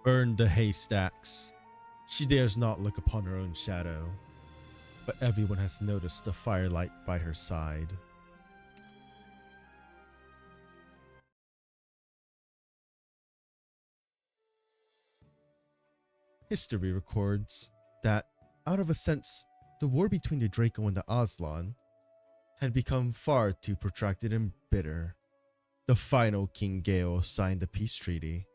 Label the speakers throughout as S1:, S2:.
S1: Burn the haystacks. She dares not look upon her own shadow, but everyone has noticed the firelight by her side. History records that, out of a sense, the war between the Draco and the Aslan had become far too protracted and bitter. The final King Gale signed the peace treaty.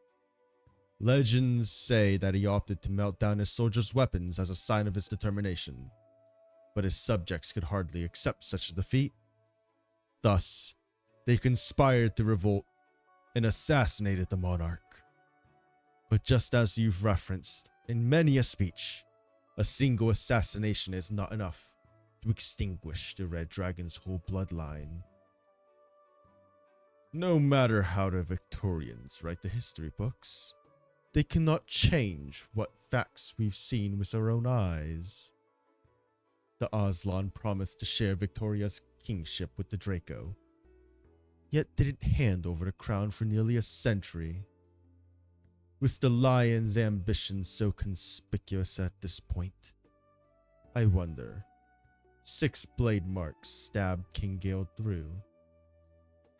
S1: Legends say that he opted to melt down his soldiers' weapons as a sign of his determination, but his subjects could hardly accept such a defeat. Thus, they conspired to revolt and assassinated the monarch. But just as you've referenced in many a speech, a single assassination is not enough to extinguish the Red Dragon's whole bloodline. No matter how the Victorians write the history books, they cannot change what facts we've seen with our own eyes. The Aslan promised to share Victoria's kingship with the Draco, yet didn't hand over the crown for nearly a century. With the lion's ambition so conspicuous at this point, I wonder, 6 blade marks stabbed King Gale through.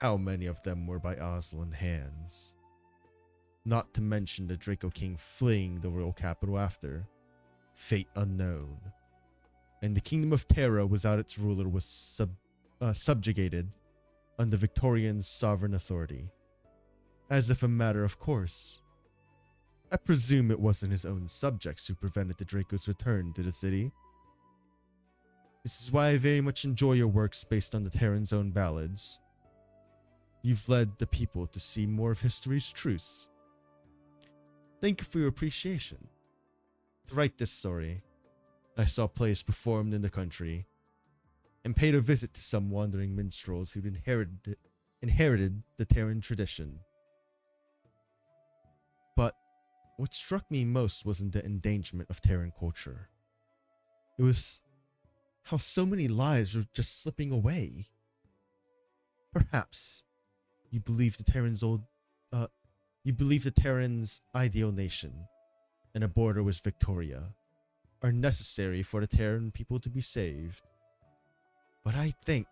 S1: How many of them were by Aslan hands? Not to mention the Draco King fleeing the royal capital after, fate unknown. And the Kingdom of Terra without its ruler was subjugated under Victorian sovereign authority, as if a matter of course. I presume it wasn't his own subjects who prevented the Draco's return to the city. This is why I very much enjoy your works based on the Terran's own ballads. You've led the people to see more of history's truths. Thank you for your appreciation. To write this story, I saw plays performed in the country and paid a visit to some wandering minstrels who'd inherited the Terran tradition. But what struck me most wasn't the endangerment of Terran culture. It was how so many lives were just slipping away. Perhaps you believe the Terran's ideal nation and a border with Victoria are necessary for the Terran people to be saved. But I think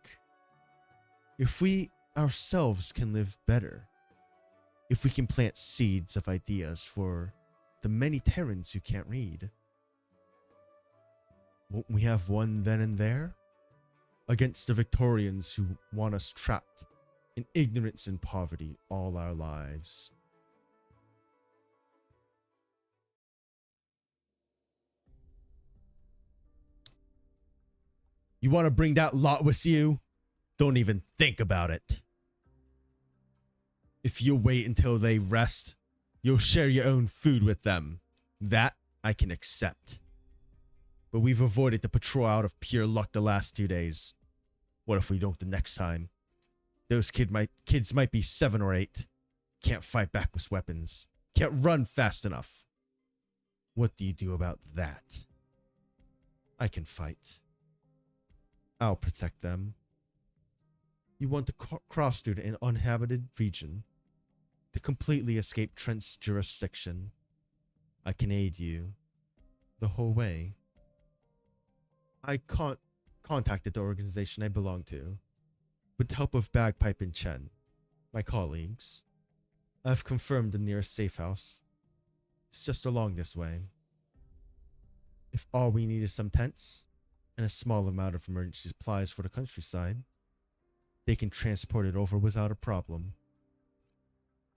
S1: if we ourselves can live better, if we can plant seeds of ideas for the many Terrans who can't read, won't we have won then and there? Against the Victorians who want us trapped in ignorance and poverty all our lives. You want to bring that lot with you? Don't even think about it. If you wait until they rest, you'll share your own food with them. That I can accept. But we've avoided the patrol out of pure luck the last 2 days. What if we don't the next time? Those kids might be 7 or 8. Can't fight back with weapons. Can't run fast enough. What do you do about that? I can fight. I'll protect them. You want to cross through an uninhabited region to completely escape Trent's jurisdiction. I can aid you the whole way. I contacted the organization I belong to. With the help of Bagpipe and Chen, my colleagues, I've confirmed the nearest safe house. It's just along this way. If all we need is some tents and a small amount of emergency supplies for the countryside, they can transport it over without a problem.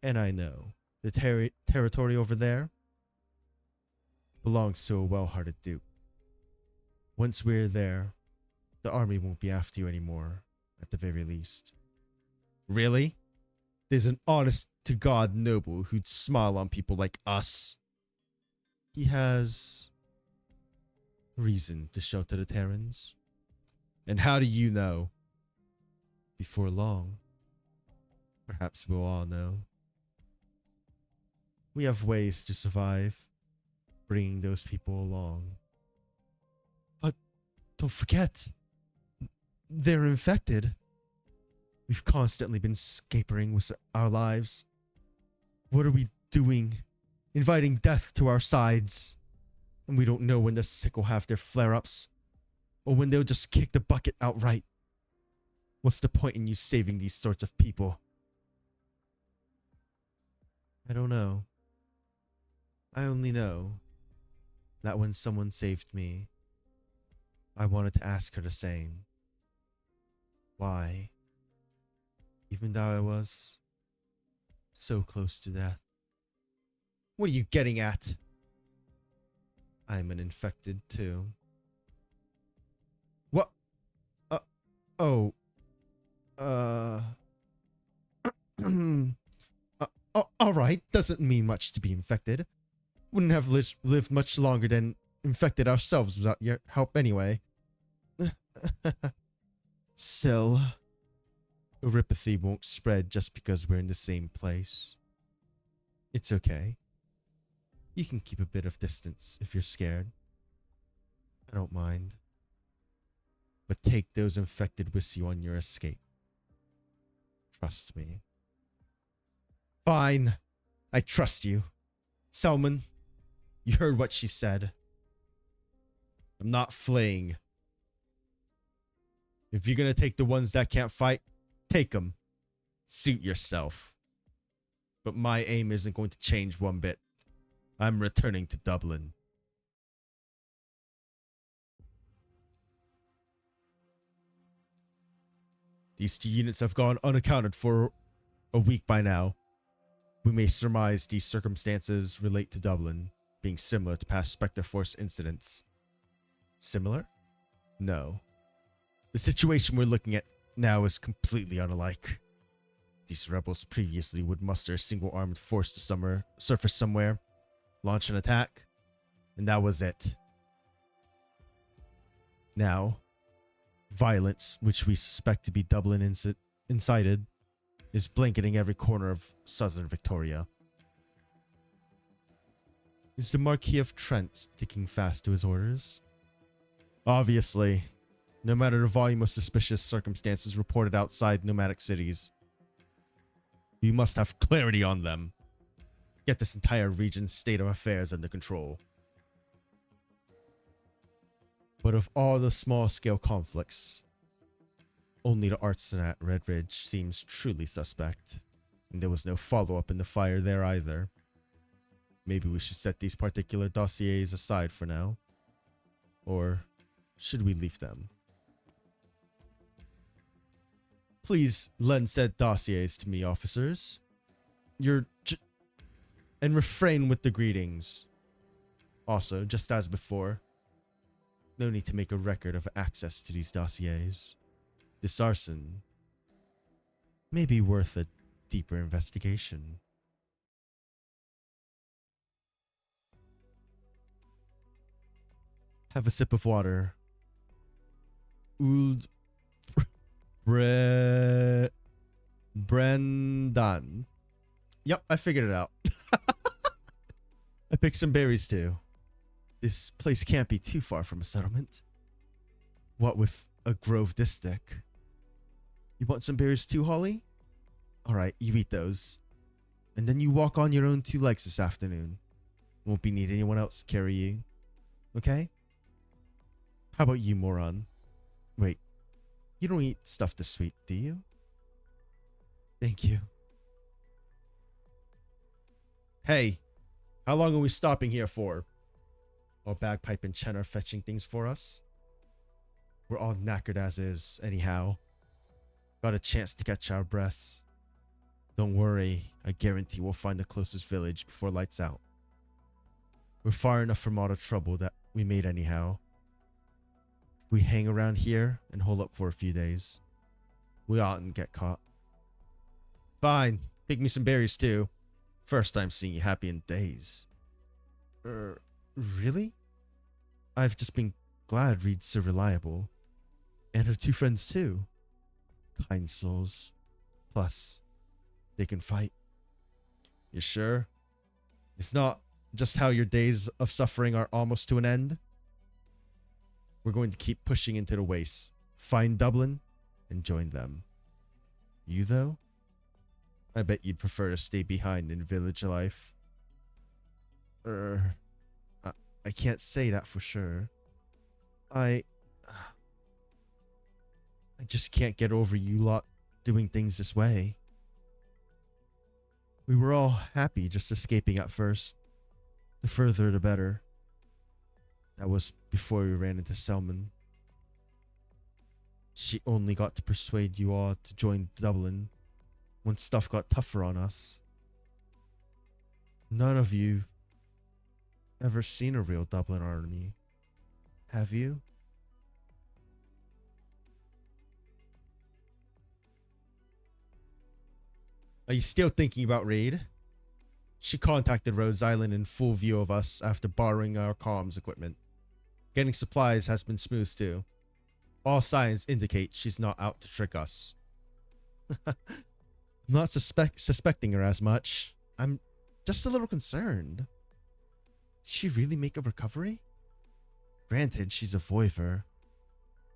S1: And I know the territory over there belongs to a well-hearted duke. Once we're there, the army won't be after you anymore, at the very least. Really? There's an honest-to-God noble who'd smile on people like us. He has reason to shelter the Terrans. And how do you know? Before long, perhaps we'll all know. We have ways to survive, bringing those people along. But don't forget, they're infected. We've constantly been scapegoating with our lives. What are we doing inviting death to our sides. And we don't know when the sick will have their flare-ups, or when they'll just kick the bucket outright. What's the point in you saving these sorts of people? I don't know. I only know that when someone saved me, I wanted to ask her the same. Why? Even though I was so close to death. What are you getting at? I'm an infected too. What? Oh. Alright, doesn't mean much to be infected. Wouldn't have lived much longer than infected ourselves without your help anyway. Still, neuropathy won't spread just because we're in the same place. It's okay. You can keep a bit of distance if you're scared. I don't mind. But take those infected with you on your escape. Trust me. Fine. I trust you. Selman, you heard what she said. I'm not fleeing. If you're gonna take the ones that can't fight, take them. Suit yourself. But my aim isn't going to change one bit. I'm returning to Dublin. These 2 units have gone unaccounted for a week by now. We may surmise these circumstances relate to Dublin, being similar to past Spectre Force incidents. Similar? No. The situation we're looking at now is completely unlike. These rebels previously would muster a single armed force to surface somewhere, launch an attack, and that was it. Now, violence, which we suspect to be Dublin incited, is blanketing every corner of southern Victoria. Is the Marquis of Trent sticking fast to his orders? Obviously, no matter the volume of suspicious circumstances reported outside nomadic cities. We must have clarity on them. Get this entire region's state of affairs under control. But of all the small-scale conflicts, only the artisan at Red Ridge seems truly suspect, and there was no follow-up in the fire there either. Maybe we should set these particular dossiers aside for now. Or should we leave them? Please lend said dossiers to me, officers. And refrain with the greetings. Also, just as before, no need to make a record of access to these dossiers. This arson may be worth a deeper investigation. Have a sip of water. Uld Brendan. Yep, I figured it out. I picked some berries too. This place can't be too far from a settlement. What with a grove this thick? You want some berries too, Holly? Alright, you eat those. And then you walk on your own 2 legs this afternoon. Won't be need anyone else to carry you. Okay? How about you, moron? Wait, you don't eat stuff this sweet, do you? Thank you. Hey, how long are we stopping here for? While Bagpipe and Chen are fetching things for us? We're all knackered as is, anyhow. Got a chance to catch our breaths. Don't worry, I guarantee we'll find the closest village before lights out. We're far enough from all the trouble that we made anyhow. If we hang around here and hold up for a few days, we oughtn't get caught. Fine, pick me some berries too. First time seeing you happy in days. Really? I've just been glad Reed's so reliable. And her 2 friends too. Kind souls. Plus, they can fight. You sure? It's not just how your days of suffering are almost to an end? We're going to keep pushing into the waste. Find Dublin and join them. You though? I bet you'd prefer to stay behind in village life. Er, I can't say that for sure. I just can't get over you lot doing things this way. We were all happy just escaping at first. The further the better. That was before we ran into Selman. She only got to persuade you all to join Dublin when stuff got tougher on us. None of you ever seen a real Dublin army, have you? Are you still thinking about Raid? She contacted Rhodes Island in full view of us after borrowing our comms equipment. Getting supplies has been smooth too. All signs indicate she's not out to trick us. I'm not suspecting her as much. I'm just a little concerned. Did she really make a recovery? Granted, she's a voiver,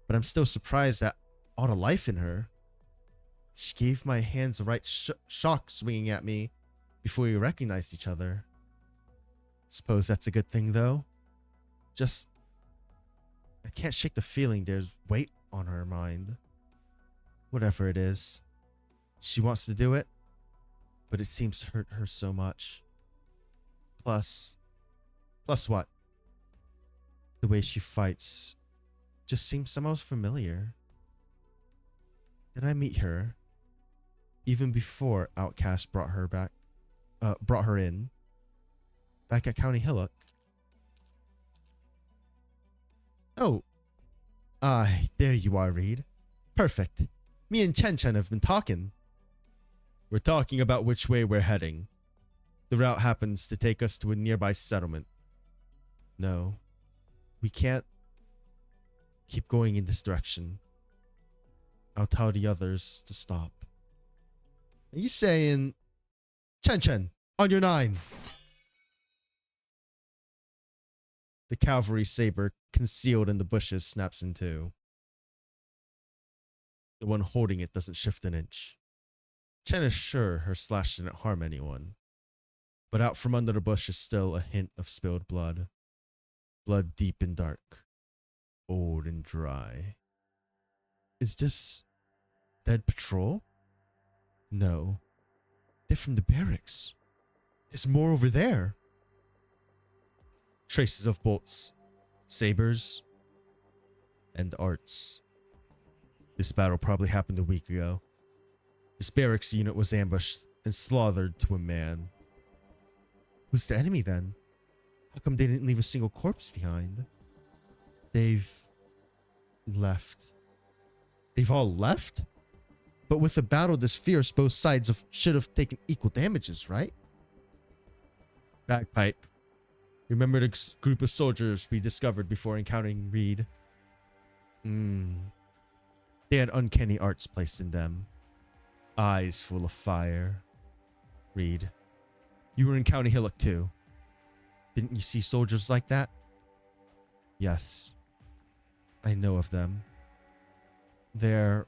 S1: but I'm still surprised at all the life in her. She gave my hands the right shock swinging at me before we recognized each other. Suppose that's a good thing though. Just, I can't shake the feeling there's weight on her mind. Whatever it is, she wants to do it, but it seems to hurt her so much. Plus what? The way she fights just seems somehow familiar. Did I meet her even before Outcast brought her in back at County Hillock? Oh, there you are, Reed. Perfect. Me and Chen Chen have been talking. We're talking about which way we're heading. The route happens to take us to a nearby settlement. No, we can't keep going in this direction. I'll tell the others to stop. Are you saying, Chen Chen, on your 9? The cavalry saber concealed in the bushes snaps in two. The one holding it doesn't shift an inch. Chen is sure her slash didn't harm anyone, but out from under the bush is still a hint of spilled blood. Blood deep and dark, old and dry. Is this dead patrol? No, they're from the barracks. There's more over there. Traces of bolts, sabers, and arts. This battle probably happened a week ago. This barracks unit was ambushed and slaughtered to a man. Who's the enemy then? How come they didn't leave a single corpse behind? They've left. They've all left? But with a battle this fierce, both sides should have taken equal damages, right? Bagpipe. Remember the group of soldiers we discovered before encountering Reed? They had uncanny arts placed in them. Eyes full of fire. Reed, you were in County Hillock too. Didn't you see soldiers like that? Yes. I know of them. They're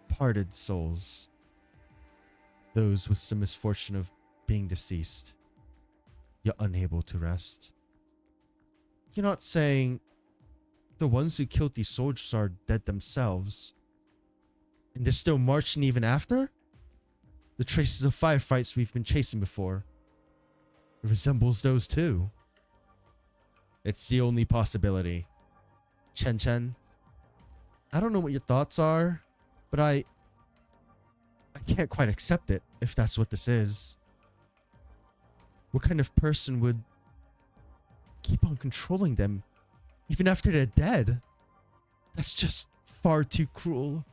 S1: parted souls. Those with the misfortune of being deceased, yet unable to rest. You're not saying the ones who killed these soldiers are dead themselves, and they're still marching even after? The traces of firefights we've been chasing before. It resembles those too. It's the only possibility. Chen Chen, I don't know what your thoughts are, but I can't quite accept it if that's what this is. What kind of person would keep on controlling them even after they're dead? That's just far too cruel.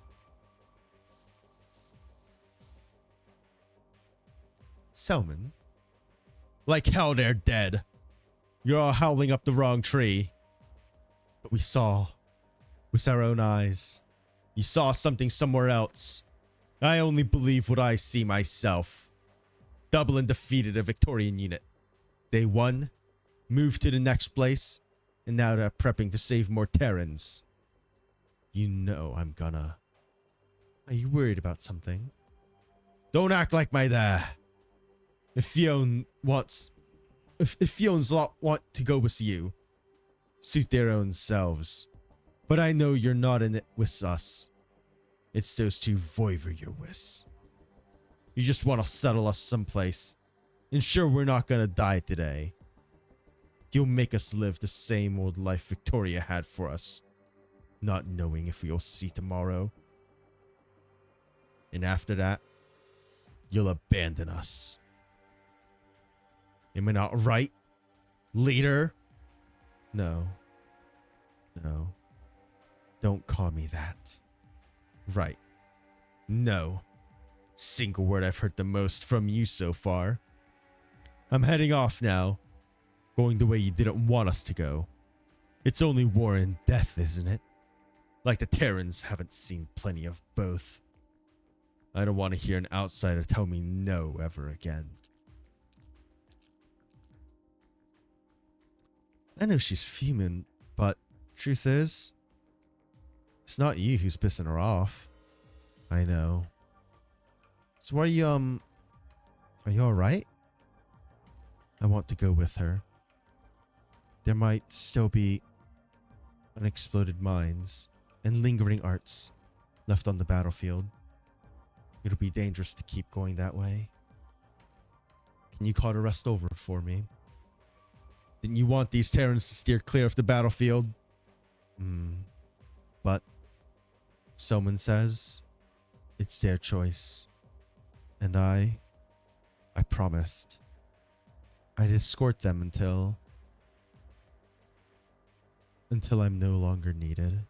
S1: Selman? Like hell they're dead. You're all howling up the wrong tree. But we saw with our own eyes. You saw something somewhere else. I only believe what I see myself. Dublin defeated a Victorian unit. They won, moved to the next place, and now they're prepping to save more Terrans. You know I'm gonna. Are you worried about something? Don't act like my dad. If Fionn wants If Fion's lot want to go with you, suit their own selves. But I know you're not in it with us. It's those two voivor you're with. You just want to settle us someplace. Ensure we're not gonna die today. You'll make us live the same old life Victoria had for us, not knowing if we'll see tomorrow. And after that, you'll abandon us. Am I not right, leader? No. No. Don't call me that. Right. No. Single word I've heard the most from you so far. I'm heading off now. Going the way you didn't want us to go. It's only war and death, isn't it? Like the Terrans haven't seen plenty of both. I don't want to hear an outsider tell me no ever again. I know she's fuming, but truth is, it's not you who's pissing her off. I know. So are you alright? I want to go with her. There might still be unexploded mines and lingering arts left on the battlefield. It'll be dangerous to keep going that way. Can you call the rest over for me? Didn't you want these Terrans to steer clear of the battlefield? But someone says it's their choice. And I promised I'd escort them until I'm no longer needed.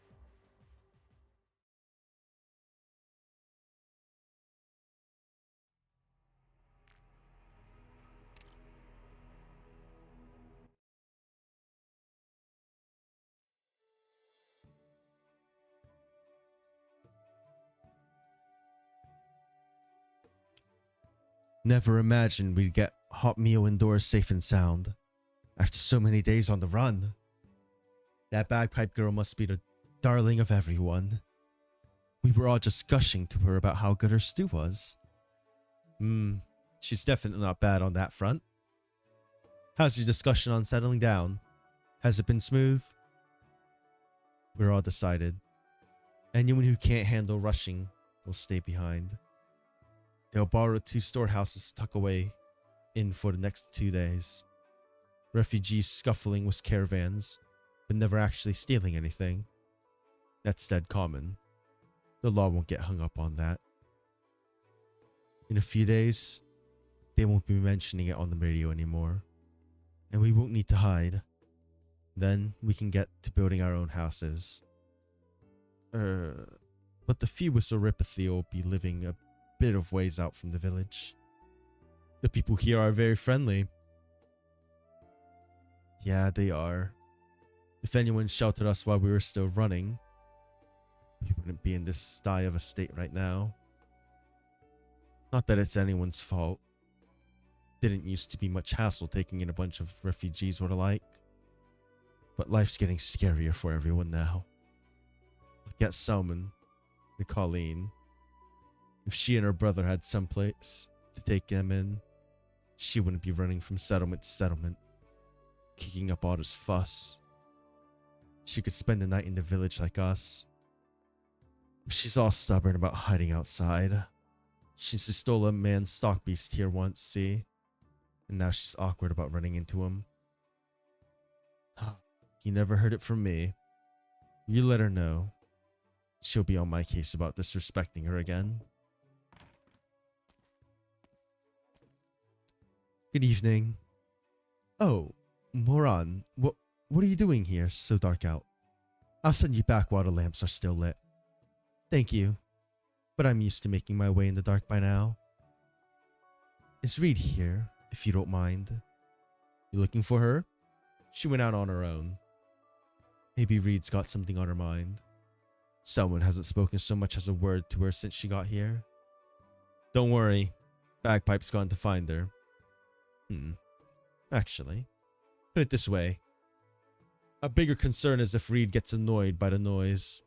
S1: Never imagined we'd get hot meal indoors safe and sound after so many days on the run. That bagpipe girl must be the darling of everyone. We were all just gushing to her about how good her stew was. She's definitely not bad on that front. How's your discussion on settling down? Has it been smooth? We're all decided. Anyone who can't handle rushing will stay behind. They'll borrow 2 storehouses to tuck away in for the next 2 days. Refugees scuffling with caravans, but never actually stealing anything. That's dead common. The law won't get hung up on that. In a few days, they won't be mentioning it on the radio anymore. And we won't need to hide. Then we can get to building our own houses. But the few with Soripathy will be living a bit of ways out from the village. The people here are very friendly. Yeah, they are. If anyone sheltered us while we were still running, we wouldn't be in this sty of a state right now. Not that it's anyone's fault. Didn't used to be much hassle taking in a bunch of refugees or the like. But life's getting scarier for everyone now. Look at Salmon, the Colleen. If she and her brother had someplace to take them in, she wouldn't be running from settlement to settlement, kicking up all this fuss. She could spend the night in the village like us. She's all stubborn about hiding outside. She stole a man's stock beast here once, see? And now she's awkward about running into him. You never heard it from me. You let her know. She'll be on my case about disrespecting her again. Good evening. Oh, Moran, what are you doing here so dark out? I'll send you back while the lamps are still lit. Thank you, but I'm used to making my way in the dark by now. Is Reed here, if you don't mind? You looking for her? She went out on her own. Maybe Reed's got something on her mind. Someone hasn't spoken so much as a word to her since she got here. Don't worry, Bagpipe's gone to find her. Actually, put it this way. A bigger concern is if Reed gets annoyed by the noise.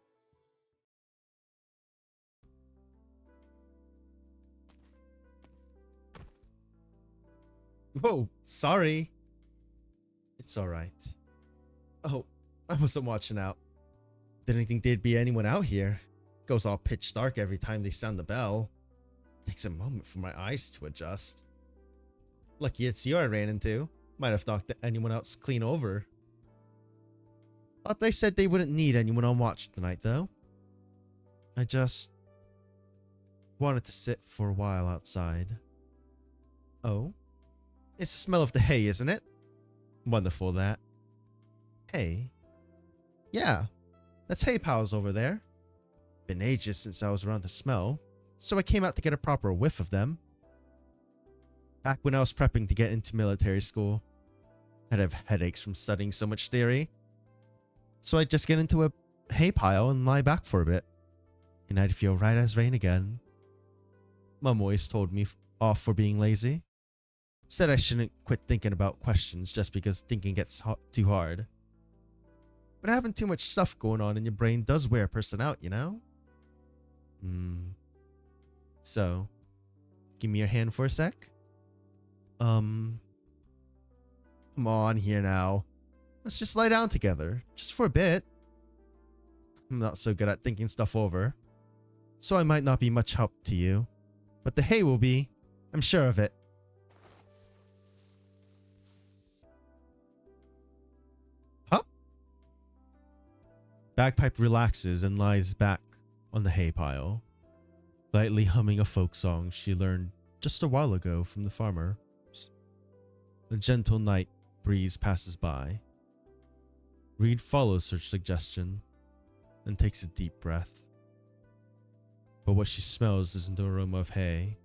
S1: Whoa, sorry. It's alright. Oh, I wasn't watching out. Didn't think there'd be anyone out here. Goes all pitch dark every time they sound the bell. Takes a moment for my eyes to adjust. Lucky it's you I ran into. Might have knocked anyone else clean over. Thought they said they wouldn't need anyone on watch tonight, though. I just wanted to sit for a while outside. Oh? It's the smell of the hay, isn't it? Wonderful, that. Hay? Yeah, that's hay piles over there. Been ages since I was around the smell, so I came out to get a proper whiff of them. Back when I was prepping to get into military school, I'd have headaches from studying so much theory. So I'd just get into a hay pile and lie back for a bit, and I'd feel right as rain again. Mom always told me off for being lazy. Said I shouldn't quit thinking about questions just because thinking gets too hard. But having too much stuff going on in your brain does wear a person out, you know? So, give me your hand for a sec. Come on here now. Let's just lie down together, just for a bit. I'm not so good at thinking stuff over, so I might not be much help to you. But the hay will be, I'm sure of it. Huh? Bagpipe relaxes and lies back on the hay pile, lightly humming a folk song she learned just a while ago from the farmer. A gentle night breeze passes by. Reed follows her suggestion and takes a deep breath. But what she smells isn't the aroma of hay.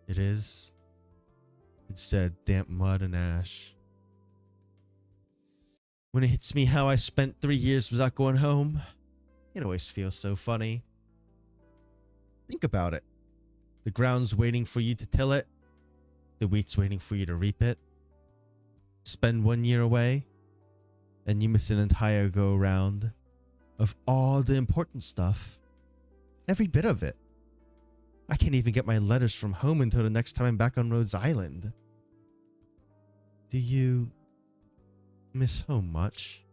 S1: It is, instead, damp mud and ash. When it hits me how I spent 3 years without going home, it always feels so funny. Think about it. The ground's waiting for you to till it. The wheat's waiting for you to reap it. Spend 1 year away, and you miss an entire go-round of all the important stuff. Every bit of it. I can't even get my letters from home until the next time I'm back on Rhodes Island. Do you miss home much?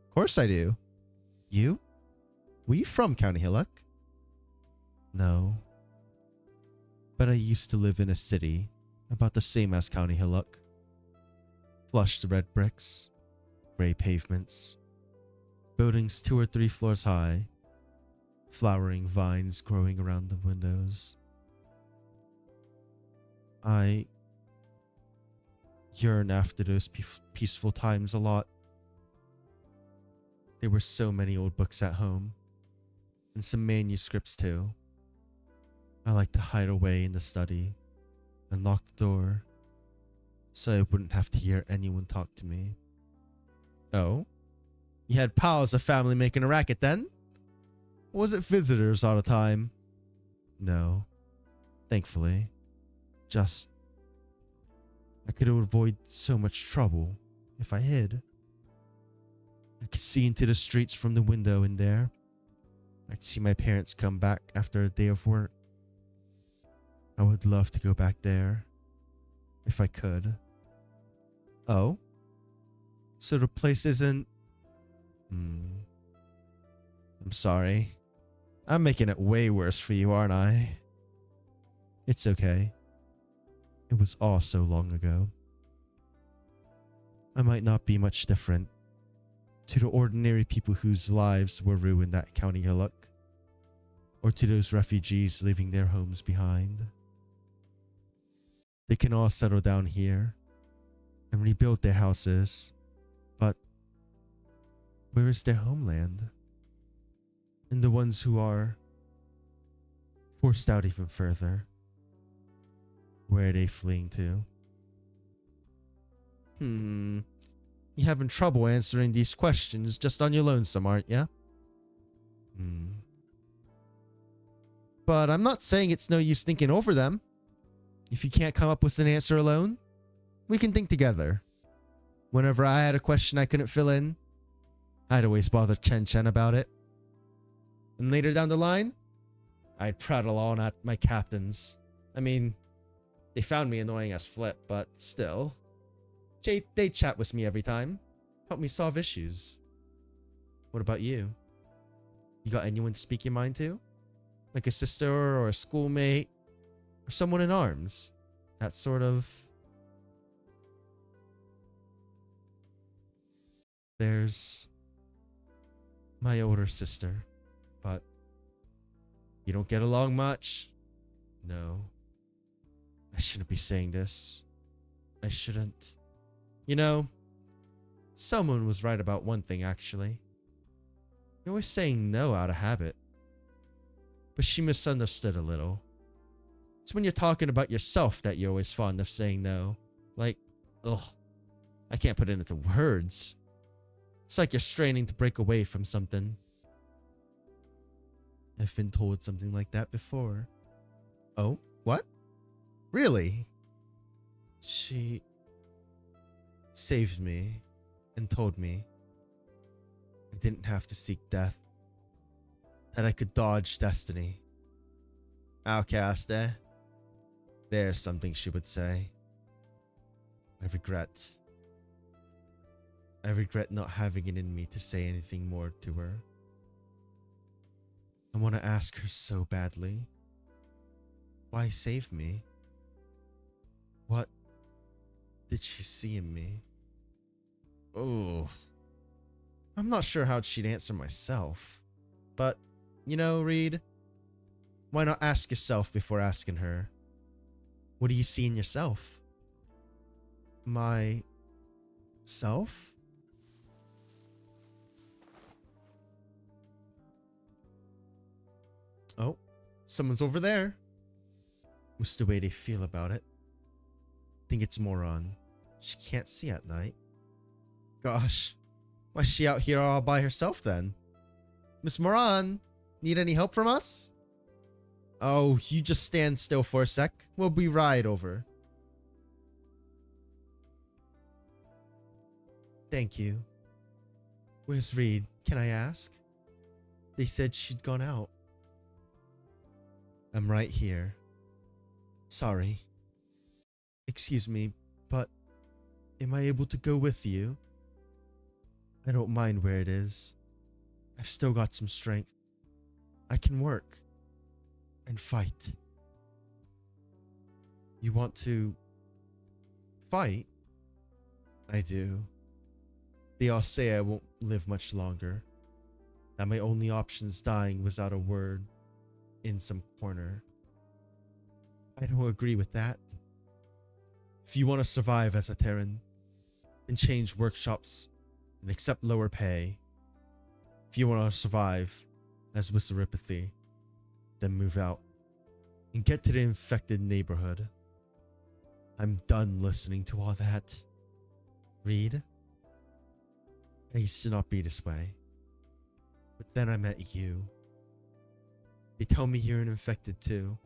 S1: Of course I do. You? Were you from County Hillock? No. But I used to live in a city about the same as County Hillock. Flushed red bricks, gray pavements, buildings 2 or 3 floors high, flowering vines growing around the windows. I yearn after those peaceful times a lot. There were so many old books at home, and some manuscripts too. I like to hide away in the study and lock the door so I wouldn't have to hear anyone talk to me. Oh? You had pals of family making a racket then? Or was it visitors all the time? No. Thankfully. Just, I could avoid so much trouble if I hid. I could see into the streets from the window in there. I'd see my parents come back after a day of work. I would love to go back there, if I could. Oh? So the place isn't... I'm sorry. I'm making it way worse for you, aren't I? It's okay. It was all so long ago. I might not be much different to the ordinary people whose lives were ruined at County Hillock, or to those refugees leaving their homes behind. They can all settle down here and rebuild their houses, but where is their homeland? And the ones who are forced out even further, where are they fleeing to? You having trouble answering these questions just on your lonesome, aren't ya? But I'm not saying it's no use thinking over them. If you can't come up with an answer alone, we can think together. Whenever I had a question I couldn't fill in, I'd always bother Chen Chen about it. And later down the line, I'd prattle on at my captains. I mean, they found me annoying as flip, but still. They chat with me every time. Help me solve issues. What about you? You got anyone to speak your mind to? Like a sister or a schoolmate? Or someone in arms? That sort of... There's... my older sister. But... you don't get along much? No. I shouldn't be saying this. I shouldn't. You know, someone was right about one thing, actually. You're always saying no out of habit. But she misunderstood a little. It's when you're talking about yourself that you're always fond of saying no. Like, ugh. I can't put it into words. It's like you're straining to break away from something. I've been told something like that before. Oh, what? Really? She saved me and told me I didn't have to seek death, that I could dodge destiny. Outcast, eh? There's something she would say. I regret not having it in me to say anything more to her. I want to ask her so badly. Why save me? What did she see in me? Oh, I'm not sure how she'd answer myself. But, you know, Reed, why not ask yourself before asking her? What do you see in yourself? Myself? Oh, someone's over there. What's the way they feel about it? Think it's moron. She can't see at night. Gosh, why's she out here all by herself then? Miss Moran, need any help from us? Oh, you just stand still for a sec. We'll be right over. Thank you. Where's Reed? Can I ask? They said she'd gone out. I'm right here. Sorry. Excuse me, but am I able to go with you? I don't mind where it is. I've still got some strength. I can work and fight. You want to fight? I do. They all say I won't live much longer. That my only option's dying without a word in some corner. I don't agree with that. If you want to survive as a Terran, then change workshops and accept lower pay. If you want to survive as Whisperopathy, then move out and get to the infected neighborhood. I'm done listening to all that. Reed, I used to not be this way, but then I met you. They tell me you're an infected too.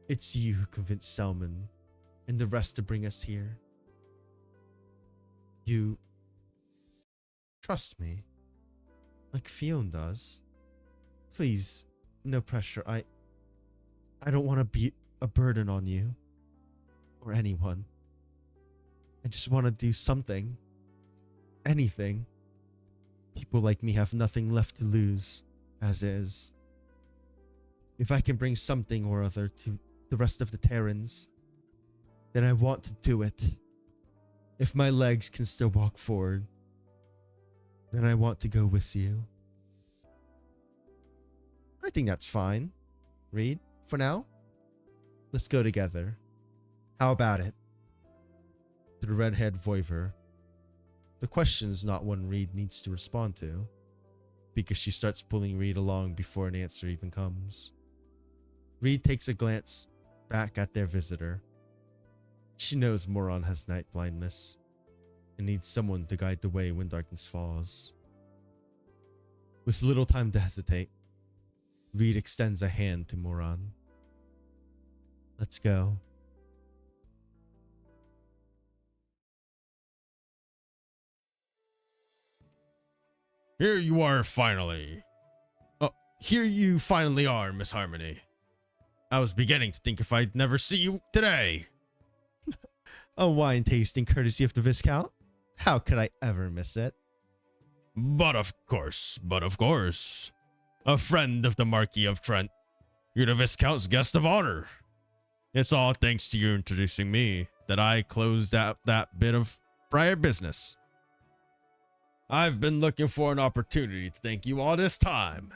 S1: It's you who convinced Selman and the rest to bring us here. You trust me, like Fionn does. Please, no pressure. I don't want to be a burden on you or anyone. I just want to do something. Anything. People like me have nothing left to lose, as is. If I can bring something or other to the rest of the Terrans, then I want to do it. If my legs can still walk forward, then I want to go with you. I think that's fine. Reed, for now, let's go together. How about it? To the red-haired voiver, the question's not one Reed needs to respond to, because she starts pulling Reed along before an answer even comes. Reed takes a glance back at their visitor. She knows Moron has night blindness and needs someone to guide the way when darkness falls. With little time to hesitate, Reed extends a hand to Moron. Let's go. Here you are finally. Oh, here you finally are, Miss Harmony. I was beginning to think if I'd never see you today. A wine tasting courtesy of the Viscount? How could I ever miss it?
S2: But of course. A friend of the Marquis of Trent. You're the Viscount's guest of honor. It's all thanks to you introducing me that I closed out that bit of prior business. I've been looking for an opportunity to thank you all this time.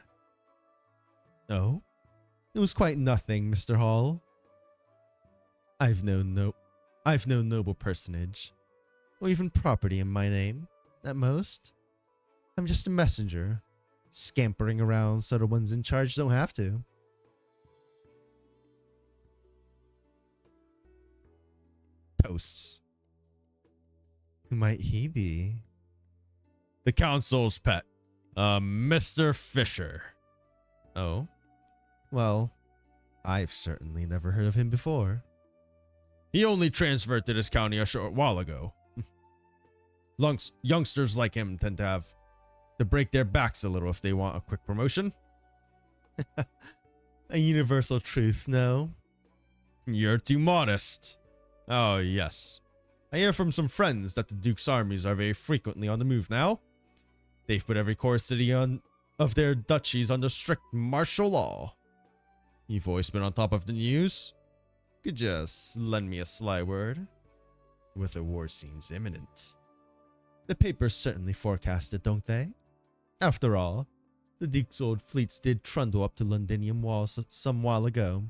S1: Oh? It was quite nothing, Mr. Hall. I've no noble personage, or even property in my name, at most. I'm just a messenger, scampering around so the ones in charge don't have to. Toasts. Who might he be?
S2: The Council's pet, Mr. Fisher.
S1: Oh? Well, I've certainly never heard of him before.
S2: He only transferred to this county a short while ago. Youngsters like him tend to break their backs a little if they want a quick promotion.
S1: A universal truth, no?
S2: You're too modest. Oh, yes. I hear from some friends that the Duke's armies are very frequently on the move now. They've put every core city of their duchies under strict martial law. You've always been on top of the news. Could just lend me a sly word?
S1: With a war seems imminent. The papers certainly forecast it, don't they? After all, the Duke's old fleets did trundle up to Londinium walls some while ago.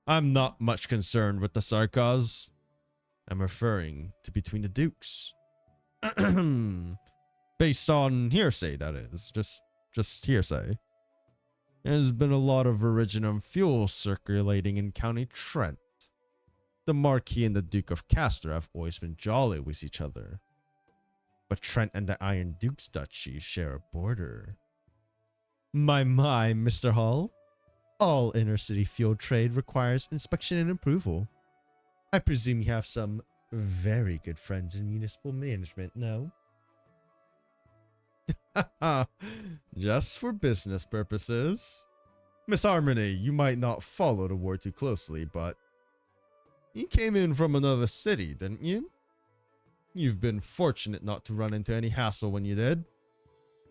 S2: I'm not much concerned with the sarcas. I'm referring to between the Dukes. Based on hearsay, that is. Just hearsay. There's been a lot of originum fuel circulating in County Trent. The Marquis and the Duke of Castor have always been jolly with each other. But Trent and the Iron Duke's duchy share a border.
S1: My, Mr. Hall. All inner-city fuel trade requires inspection and approval. I presume you have some very good friends in municipal management, no?
S2: Just for business purposes. Miss Harmony, you might not follow the war too closely, but you came in from another city, didn't you? You've been fortunate not to run into any hassle when you did,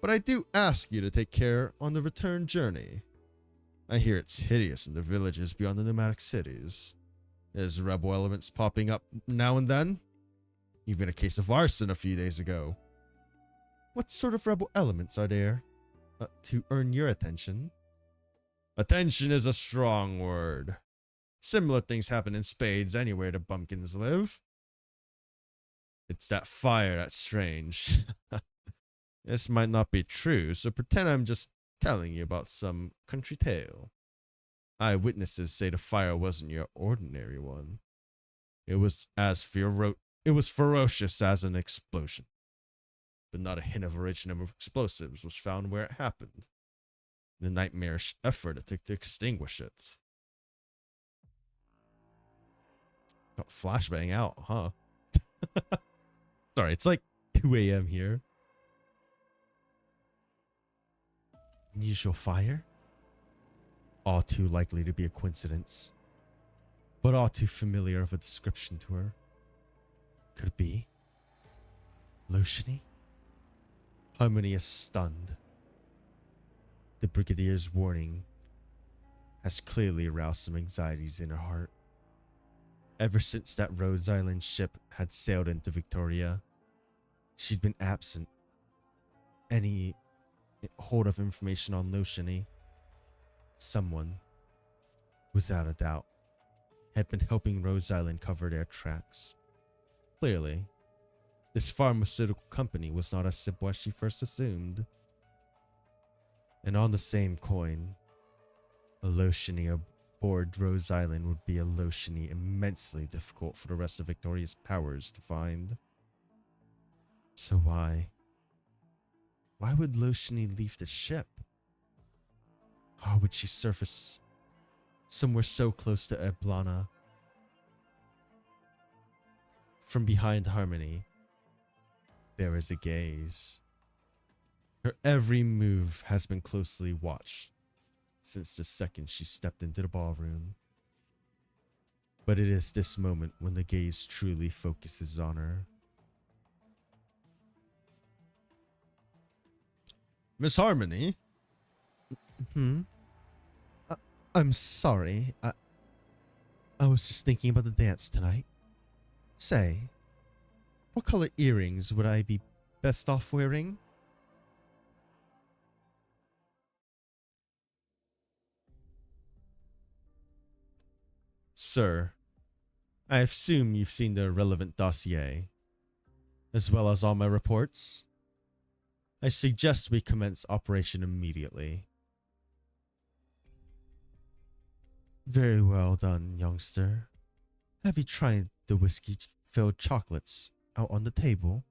S2: but I do ask you to take care on the return journey. I hear it's hideous in the villages beyond the nomadic cities. There's rebel elements popping up now and then. Even a case of arson a few days ago.
S1: What sort of rebel elements are there to earn your attention?
S2: Attention is a strong word. Similar things happen in spades anywhere the bumpkins live. It's that fire that's strange. This might not be true, so pretend I'm just telling you about some country tale. Eyewitnesses say the fire wasn't your ordinary one. It was ferocious as an explosion. But not a hint of original explosives was found where it happened. The nightmarish effort it took to extinguish it. Got flashbang out, huh?
S1: Sorry, it's like 2 a.m. here. Unusual fire? All too likely to be a coincidence, but all too familiar of a description to her. Could it be Lotiony? Harmony is stunned. The Brigadier's warning has clearly aroused some anxieties in her heart. Ever since that Rhodes Island ship had sailed into Victoria, she'd been absent. Any hold of information on Lotiony, someone, without a doubt, had been helping Rhodes Island cover their tracks. Clearly, this pharmaceutical company was not as simple as she first assumed. And on the same coin, a Lotiony aboard Rhodes Island would be a Lotiony immensely difficult for the rest of Victoria's powers to find. So why would Lotiony leave the ship? How would she surface somewhere so close to Eblana? From behind Harmony, there is a gaze. Her every move has been closely watched since the second she stepped into the ballroom. But it is this moment when the gaze truly focuses on her.
S2: Miss Harmony?
S1: I'm sorry. I was just thinking about the dance tonight. Say, what color earrings would I be best off wearing?
S2: Sir, I assume you've seen the relevant dossier, as well as all my reports. I suggest we commence operation immediately.
S1: Very well done, youngster. Have you tried the whiskey-filled chocolates out on the table?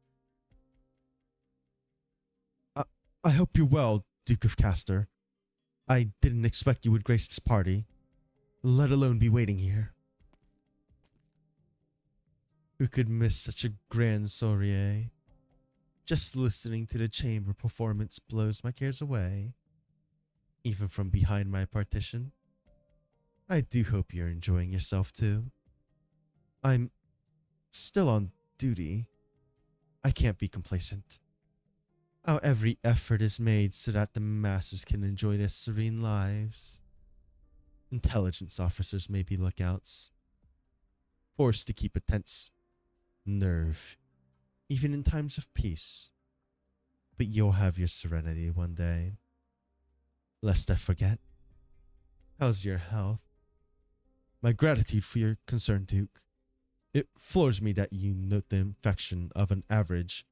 S1: I hope you're well, Duke of Castor. I didn't expect you would grace this party, let alone be waiting here. Who could miss such a grand soiree? Just listening to the chamber performance blows my cares away, even from behind my partition. I do hope you're enjoying yourself too. I'm still on duty. I can't be complacent. Our every effort is made so that the masses can enjoy their serene lives. Intelligence officers may be lookouts, forced to keep a tense nerve, even in times of peace. But you'll have your serenity one day. Lest I forget, how's your health? My gratitude for your concern, Duke. It floors me that you note the infection of an average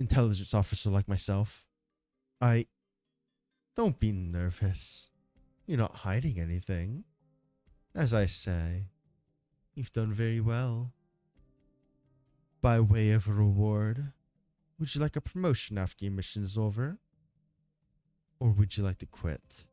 S1: intelligence officer like myself. Don't be nervous. You're not hiding anything. As I say, you've done very well. By way of a reward, would you like a promotion after your mission is over? Or would you like to quit?